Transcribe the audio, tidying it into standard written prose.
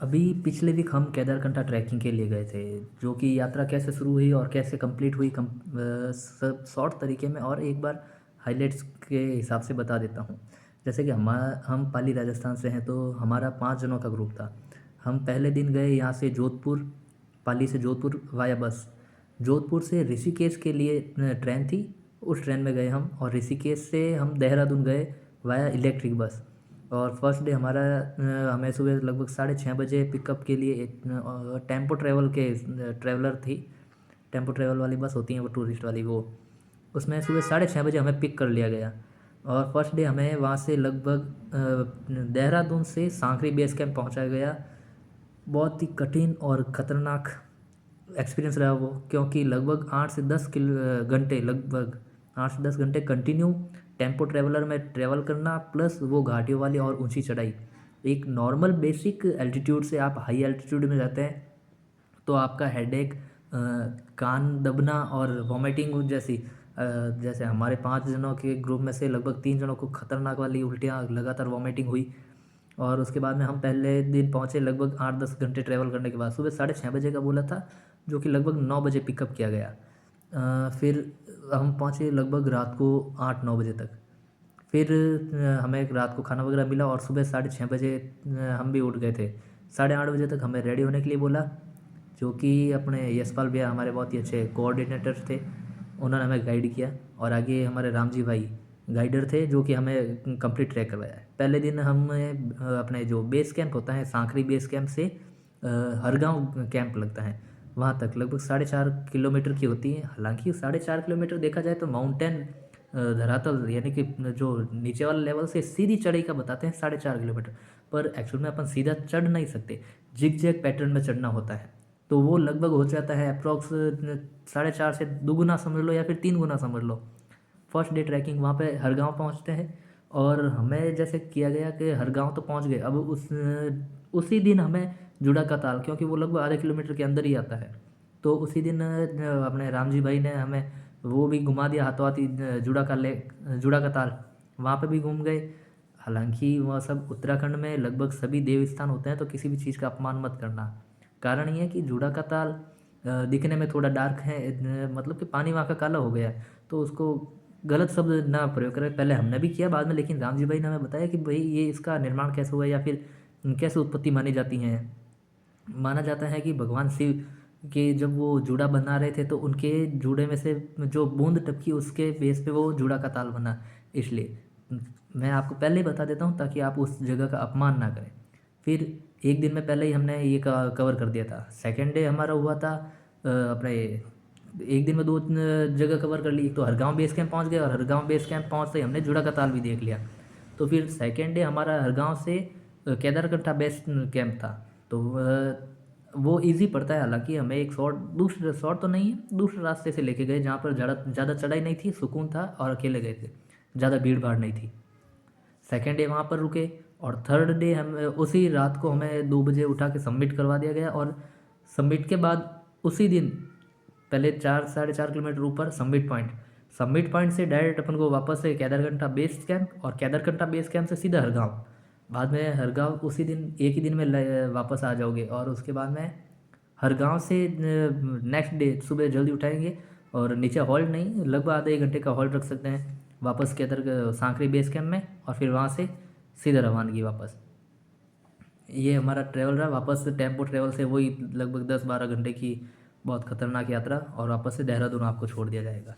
अभी पिछले वीक हम केदारकंठा ट्रैकिंग के लिए गए थे, जो कि यात्रा कैसे शुरू हुई और कैसे कंप्लीट हुई सब शॉर्ट तरीके में और एक बार हाइलाइट्स के हिसाब से बता देता हूँ। जैसे कि हम पाली राजस्थान से हैं, तो हमारा 5 जनों का ग्रुप था। हम पहले दिन गए यहाँ से जोधपुर, पाली से जोधपुर वाया बस। जोधपुर से ऋषिकेश के लिए ट्रेन थी, उस ट्रेन में गए हम, और ऋषिकेश से हम देहरादून गए वाया इलेक्ट्रिक बस। और फर्स्ट डे हमारा हमें सुबह लगभग 6:30 बजे पिकअप के लिए एक टेम्पो ट्रैवल के ट्रैवलर थी। टेम्पो ट्रैवल वाली बस होती हैं वो, टूरिस्ट वाली वो, उसमें सुबह 6:30 बजे हमें पिक कर लिया गया। और फर्स्ट डे हमें वहाँ से लगभग देहरादून से सांकरी बेस कैंप पहुँचाया गया। बहुत ही कठिन और ख़तरनाक एक्सपीरियंस रहा वो, क्योंकि लगभग 8 से 10 घंटे, लगभग 8 से 10 घंटे कंटिन्यू टेम्पो ट्रैवलर में ट्रैवल करना, प्लस वो घाटियों वाली और ऊंची चढ़ाई। एक नॉर्मल बेसिक एल्टीट्यूड से आप हाई एल्टीट्यूड में जाते हैं तो आपका हेडेक, कान दबना और वॉमिटिंग जैसी, जैसे हमारे 5 जनों के ग्रुप में से लगभग 3 जनों को खतरनाक वाली उल्टियाँ लगातार वॉमिटिंग हुई। और उसके बाद में हम पहले दिन पहुँचे लगभग 8-10 घंटे ट्रैवल करने के बाद, सुबह 6:30 बजे का बोला था, जो कि लगभग 9 बजे पिकअप किया गया। फिर हम पहुँचे लगभग रात को 8-9 बजे तक। फिर हमें एक रात को खाना वगैरह मिला और सुबह 6:30 बजे हम भी उठ गए थे। 8:30 बजे तक हमें रेडी होने के लिए बोला, जो कि अपने यशपाल भैया हमारे बहुत ही अच्छे कोऑर्डिनेटर थे, उन्होंने हमें गाइड किया। और आगे हमारे राम जी भाई गाइडर थे, जो कि हमें कंप्लीट ट्रैक करवाया। पहले दिन हमें अपने जो बेस कैंप होता है, सांकरी बेस कैंप से हरगांव कैंप लगता है, वहाँ तक लगभग 4.5 किलोमीटर की होती है। हालांकि 4.5 किलोमीटर देखा जाए तो माउंटेन धरातल यानी कि जो नीचे वाले लेवल से सीधी चढ़ाई का बताते हैं 4.5 किलोमीटर, पर एक्चुअल में अपन सीधा चढ़ नहीं सकते, जिग जैग पैटर्न में चढ़ना होता है। तो वो लगभग हो जाता है अप्रॉक्स 4.5 से दोगुना समझ लो या फिर 3 गुना समझ लो। फर्स्ट डे ट्रैकिंग वहाँ पे हरगांव पहुँचते हैं, और हमें जैसे किया गया कि हरगांव तो पहुँच गए, अब उसी दिन हमें जुड़ा का ताल, क्योंकि वो लगभग आधे किलोमीटर के अंदर ही आता है, तो उसी दिन अपने राम जी भाई ने हमें वो भी घुमा दिया, हाथों हाथ ही जुड़ा का ताल, वहाँ पे भी घूम गए। हालांकि वह सब उत्तराखंड में लगभग सभी देव स्थान होते हैं, तो किसी भी चीज़ का अपमान मत करना। कारण ये है कि जुड़ा का ताल दिखने में थोड़ा डार्क है, मतलब कि पानी वहाँ का काला हो गया है, तो उसको गलत शब्द ना प्रयोग करें। पहले हमने भी किया बाद में, लेकिन राम जी भाई ने हमें बताया कि भाई ये इसका निर्माण कैसे हुआ या फिर कैसे उत्पत्ति मानी जाती हैं। माना जाता है कि भगवान शिव के जब वो जूड़ा बना रहे थे, तो उनके जूड़े में से जो बूंद टपकी, उसके बेस पे वो जूड़ा का ताल बना। इसलिए मैं आपको पहले ही बता देता हूँ ताकि आप उस जगह का अपमान ना करें। फिर एक दिन में पहले ही हमने ये कवर कर दिया था। सेकेंड डे हमारा हुआ था अपने, एक दिन में 2 जगह कवर कर ली। एक तो हरगांव बेस कैंप पहुँच गए, और हरगांव बेस कैंप पहुँचते ही हमने जूड़ा का ताल भी देख लिया। तो फिर सेकेंड डे हमारा हरगांव से केदारकंठा बेस कैंप था। तो वो इजी पड़ता है। हालांकि हमें एक दूसरे शॉर्ट तो नहीं है, दूसरे रास्ते से लेके गए जहाँ पर ज़्यादा ज़्यादा चढ़ाई नहीं थी, सुकून था, और अकेले गए थे, ज़्यादा भीड़ भाड़ नहीं थी। सेकेंड डे वहाँ पर रुके, और थर्ड डे हम उसी रात को हमें 2 बजे उठा के सबमिट करवा दिया गया। और सबमिट के बाद उसी दिन पहले 4-4.5 किलोमीटर ऊपर सबमिट पॉइंट से डायरेक्ट अपन को वापस से केदारकंठा बेस कैंप, और केदारकंठा बेस कैंप से सीधा हरगांव। बाद में हरगांव उसी दिन एक ही दिन में वापस आ जाओगे। और उसके बाद में हरगांव से नेक्स्ट डे सुबह जल्दी उठाएंगे, और नीचे हॉल्ट नहीं, लगभग आधे 1 घंटे का हॉल्ट रख सकते हैं वापस सांकरी बेस कैंप में, और फिर वहाँ से सीधा रवानगी वापस। ये हमारा ट्रैवल रहा वापस टेम्पो ट्रैवल से, वही लगभग 10-12 घंटे की बहुत खतरनाक यात्रा, और वापस से देहरादून आपको छोड़ दिया जाएगा।